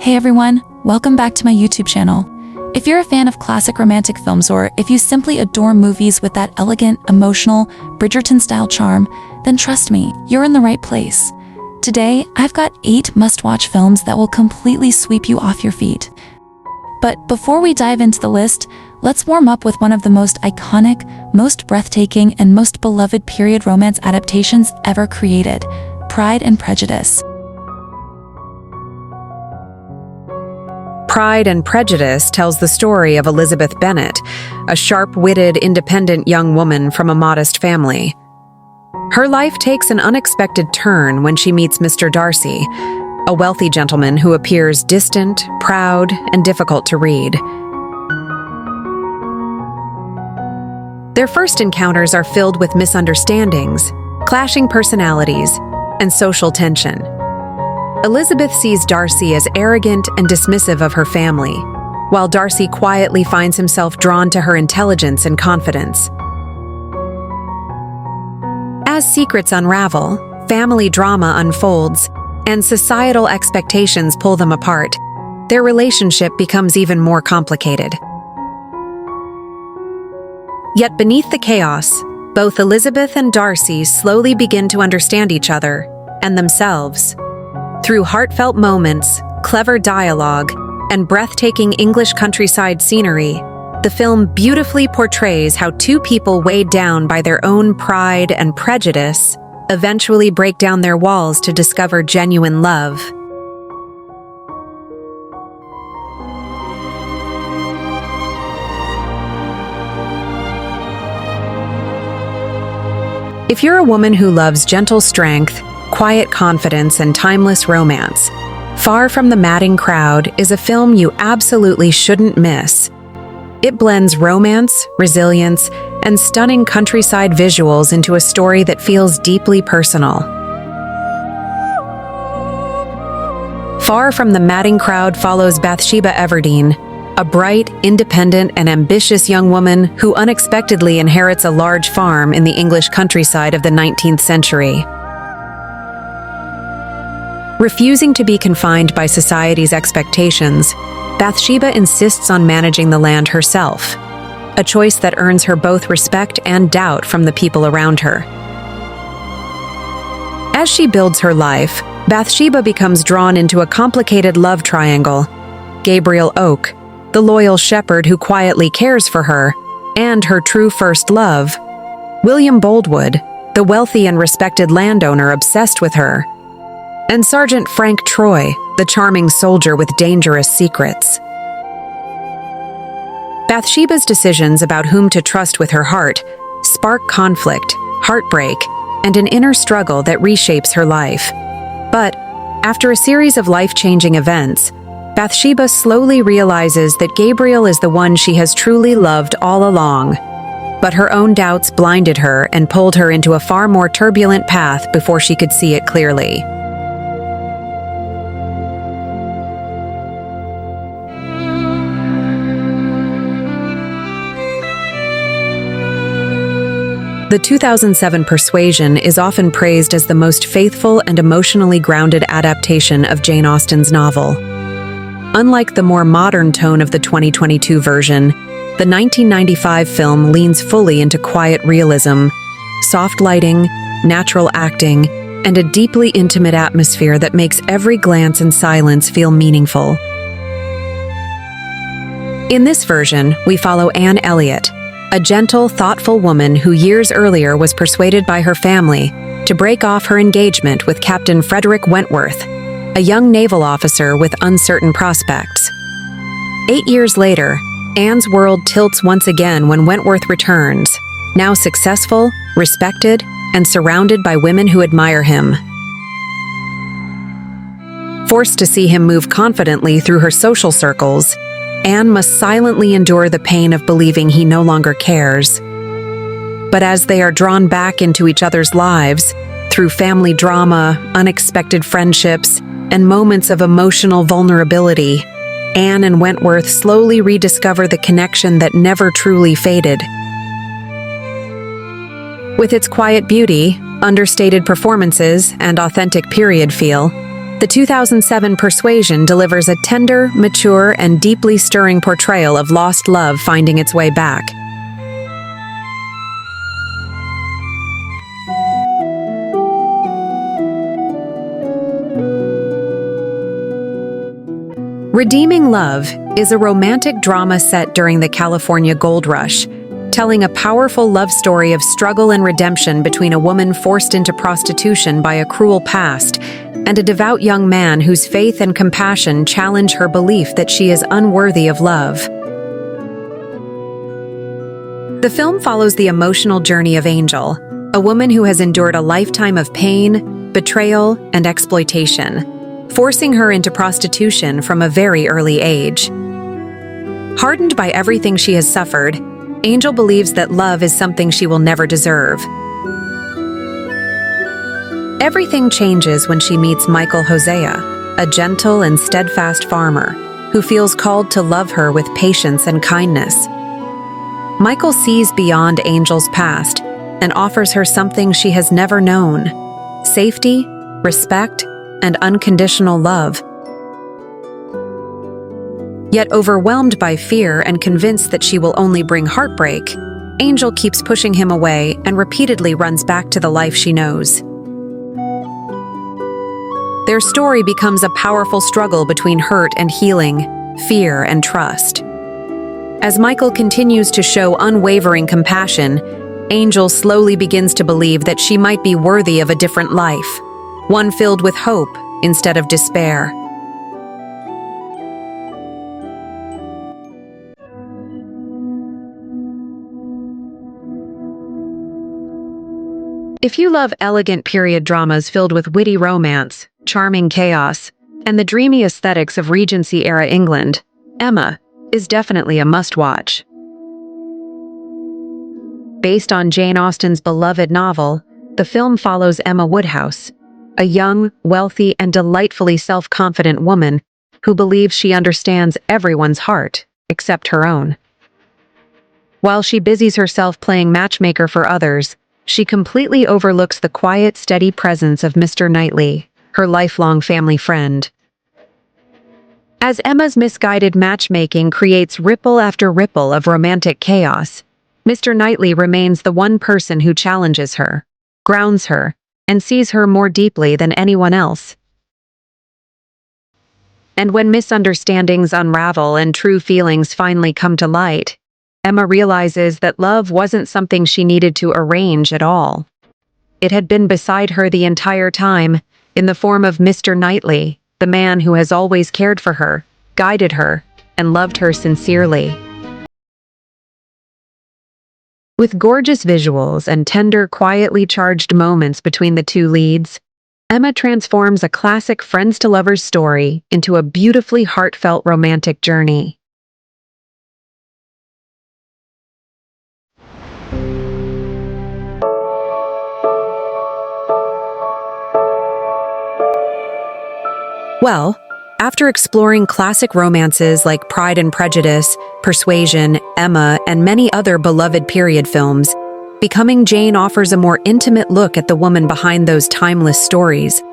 Hey everyone, welcome back to my YouTube channel. If you're a fan of classic romantic films or if you simply adore movies with that elegant, emotional, Bridgerton-style charm, then trust me, you're in the right place. Today, I've got 8 must-watch films that will completely sweep you off your feet. But before we dive into the list, let's warm up with one of the most iconic, most breathtaking, and most beloved period romance adaptations ever created, Pride and Prejudice. Pride and Prejudice tells the story of Elizabeth Bennet, a sharp-witted, independent young woman from a modest family. Her life takes an unexpected turn when she meets Mr. Darcy, a wealthy gentleman who appears distant, proud, and difficult to read. Their first encounters are filled with misunderstandings, clashing personalities, and social tension. Elizabeth sees Darcy as arrogant and dismissive of her family, while Darcy quietly finds himself drawn to her intelligence and confidence. As secrets unravel, family drama unfolds, and societal expectations pull them apart, their relationship becomes even more complicated. Yet beneath the chaos, both Elizabeth and Darcy slowly begin to understand each other and themselves. Through heartfelt moments, clever dialogue, and breathtaking English countryside scenery, the film beautifully portrays how two people weighed down by their own pride and prejudice eventually break down their walls to discover genuine love. If you're a woman who loves gentle strength, quiet confidence, and timeless romance, Far from the Madding Crowd is a film you absolutely shouldn't miss. It blends romance, resilience, and stunning countryside visuals into a story that feels deeply personal. Far from the Madding Crowd follows Bathsheba Everdeen, a bright, independent, and ambitious young woman who unexpectedly inherits a large farm in the English countryside of the 19th century. Refusing to be confined by society's expectations, Bathsheba insists on managing the land herself, a choice that earns her both respect and doubt from the people around her. As she builds her life, Bathsheba becomes drawn into a complicated love triangle: Gabriel Oak, the loyal shepherd who quietly cares for her, and her true first love, William Boldwood, the wealthy and respected landowner obsessed with her, and Sergeant Frank Troy, the charming soldier with dangerous secrets. Bathsheba's decisions about whom to trust with her heart spark conflict, heartbreak, and an inner struggle that reshapes her life. But after a series of life-changing events, Bathsheba slowly realizes that Gabriel is the one she has truly loved all along. But her own doubts blinded her and pulled her into a far more turbulent path before she could see it clearly. The 2007 Persuasion is often praised as the most faithful and emotionally grounded adaptation of Jane Austen's novel. Unlike the more modern tone of the 2022 version, the 1995 film leans fully into quiet realism, soft lighting, natural acting, and a deeply intimate atmosphere that makes every glance and silence feel meaningful. In this version, we follow Anne Elliot, a gentle, thoughtful woman who years earlier was persuaded by her family to break off her engagement with Captain Frederick Wentworth, a young naval officer with uncertain prospects. 8 years later, Anne's world tilts once again when Wentworth returns, now successful, respected, and surrounded by women who admire him. Forced to see him move confidently through her social circles, Anne must silently endure the pain of believing he no longer cares. But as they are drawn back into each other's lives, through family drama, unexpected friendships, and moments of emotional vulnerability, Anne and Wentworth slowly rediscover the connection that never truly faded. With its quiet beauty, understated performances, and authentic period feel, The 2007 Persuasion delivers a tender, mature, and deeply stirring portrayal of lost love finding its way back. Redeeming Love is a romantic drama set during the California Gold Rush, telling a powerful love story of struggle and redemption between a woman forced into prostitution by a cruel past and a devout young man whose faith and compassion challenge her belief that she is unworthy of love. The film follows the emotional journey of Angel, a woman who has endured a lifetime of pain, betrayal, and exploitation, forcing her into prostitution from a very early age. Hardened by everything she has suffered, Angel believes that love is something she will never deserve. Everything changes when she meets Michael Hosea, a gentle and steadfast farmer who feels called to love her with patience and kindness. Michael sees beyond Angel's past and offers her something she has never known: safety, respect, and unconditional love. Yet overwhelmed by fear and convinced that she will only bring heartbreak, Angel keeps pushing him away and repeatedly runs back to the life she knows. Their story becomes a powerful struggle between hurt and healing, fear and trust. As Michael continues to show unwavering compassion, Angel slowly begins to believe that she might be worthy of a different life, one filled with hope instead of despair. If you love elegant period dramas filled with witty romance, charming chaos, and the dreamy aesthetics of Regency-era England, Emma is definitely a must-watch. Based on Jane Austen's beloved novel, the film follows Emma Woodhouse, a young, wealthy, and delightfully self-confident woman who believes she understands everyone's heart except her own. While she busies herself playing matchmaker for others, she completely overlooks the quiet, steady presence of Mr. Knightley, her lifelong family friend. As Emma's misguided matchmaking creates ripple after ripple of romantic chaos, Mr. Knightley remains the one person who challenges her, grounds her, and sees her more deeply than anyone else. And when misunderstandings unravel and true feelings finally come to light, Emma realizes that love wasn't something she needed to arrange at all. It had been beside her the entire time, in the form of Mr. Knightley, the man who has always cared for her, guided her, and loved her sincerely. With gorgeous visuals and tender, quietly charged moments between the two leads, Emma transforms a classic friends-to-lovers story into a beautifully heartfelt romantic journey. Well, after exploring classic romances like Pride and Prejudice, Persuasion, Emma, and many other beloved period films, Becoming Jane offers a more intimate look at the woman behind those timeless stories.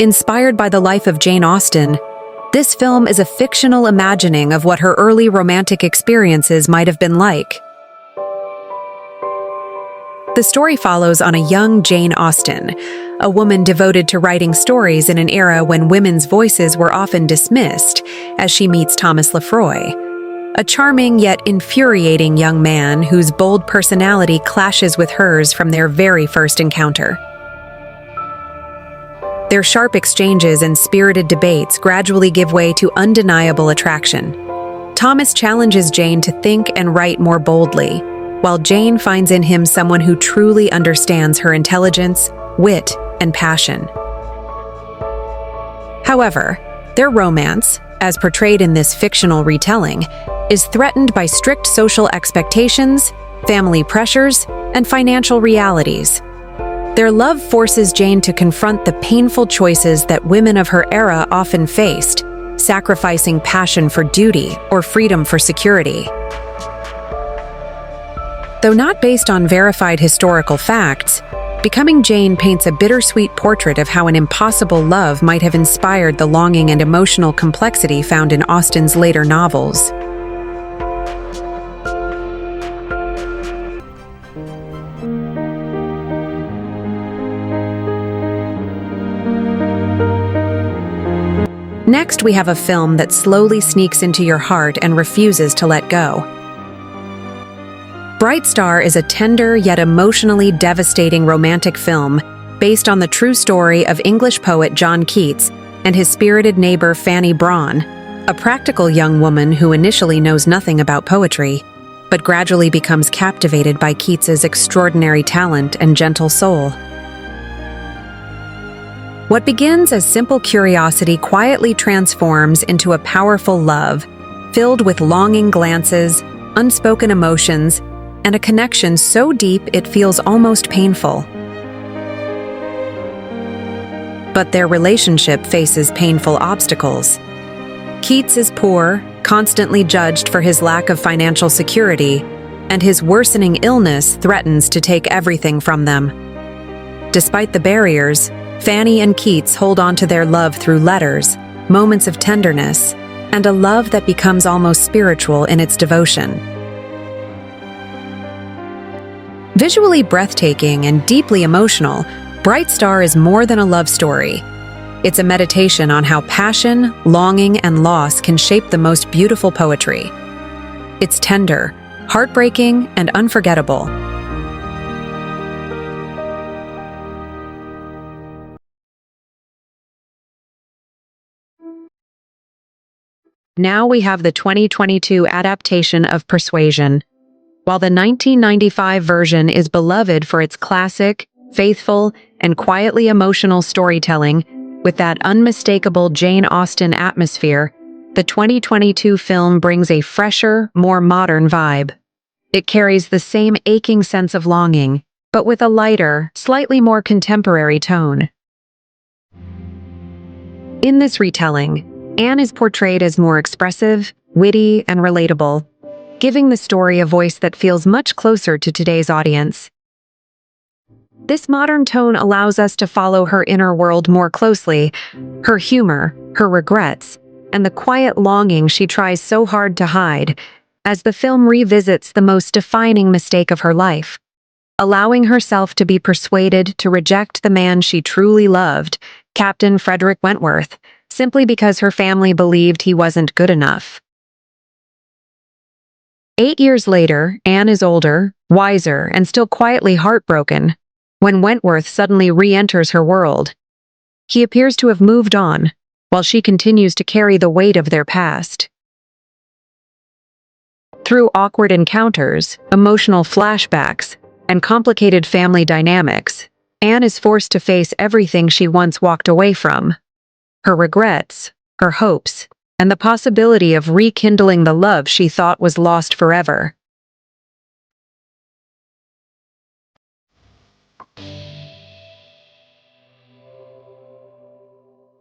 Inspired by the life of Jane Austen, this film is a fictional imagining of what her early romantic experiences might have been like. The story follows on a young Jane Austen, a woman devoted to writing stories in an era when women's voices were often dismissed, as she meets Thomas Lefroy, a charming yet infuriating young man whose bold personality clashes with hers from their very first encounter. Their sharp exchanges and spirited debates gradually give way to undeniable attraction. Thomas challenges Jane to think and write more boldly, while Jane finds in him someone who truly understands her intelligence, wit, and passion. However, their romance, as portrayed in this fictional retelling, is threatened by strict social expectations, family pressures, and financial realities. Their love forces Jane to confront the painful choices that women of her era often faced, sacrificing passion for duty or freedom for security. Though not based on verified historical facts, Becoming Jane paints a bittersweet portrait of how an impossible love might have inspired the longing and emotional complexity found in Austen's later novels. Next, we have a film that slowly sneaks into your heart and refuses to let go. Bright Star is a tender yet emotionally devastating romantic film based on the true story of English poet John Keats and his spirited neighbor Fanny Brawne, a practical young woman who initially knows nothing about poetry, but gradually becomes captivated by Keats's extraordinary talent and gentle soul. What begins as simple curiosity quietly transforms into a powerful love, filled with longing glances, unspoken emotions, and a connection so deep it feels almost painful. But their relationship faces painful obstacles. Keats is poor, constantly judged for his lack of financial security, and his worsening illness threatens to take everything from them. Despite the barriers, Fanny and Keats hold on to their love through letters, moments of tenderness, and a love that becomes almost spiritual in its devotion. Visually breathtaking and deeply emotional, Bright Star is more than a love story. It's a meditation on how passion, longing, and loss can shape the most beautiful poetry. It's tender, heartbreaking, and unforgettable. Now we have the 2022 adaptation of Persuasion. While the 1995 version is beloved for its classic, faithful, and quietly emotional storytelling, with that unmistakable Jane Austen atmosphere, the 2022 film brings a fresher, more modern vibe. It carries the same aching sense of longing, but with a lighter, slightly more contemporary tone. In this retelling, Anne is portrayed as more expressive, witty, and relatable, giving the story a voice that feels much closer to today's audience. This modern tone allows us to follow her inner world more closely, her humor, her regrets, and the quiet longing she tries so hard to hide, as the film revisits the most defining mistake of her life, allowing herself to be persuaded to reject the man she truly loved, Captain Frederick Wentworth, simply because her family believed he wasn't good enough. 8 years later, Anne is older, wiser, and still quietly heartbroken when Wentworth suddenly re-enters her world. He appears to have moved on, while she continues to carry the weight of their past. Through awkward encounters, emotional flashbacks, and complicated family dynamics, Anne is forced to face everything she once walked away from: her regrets, her hopes, and the possibility of rekindling the love she thought was lost forever.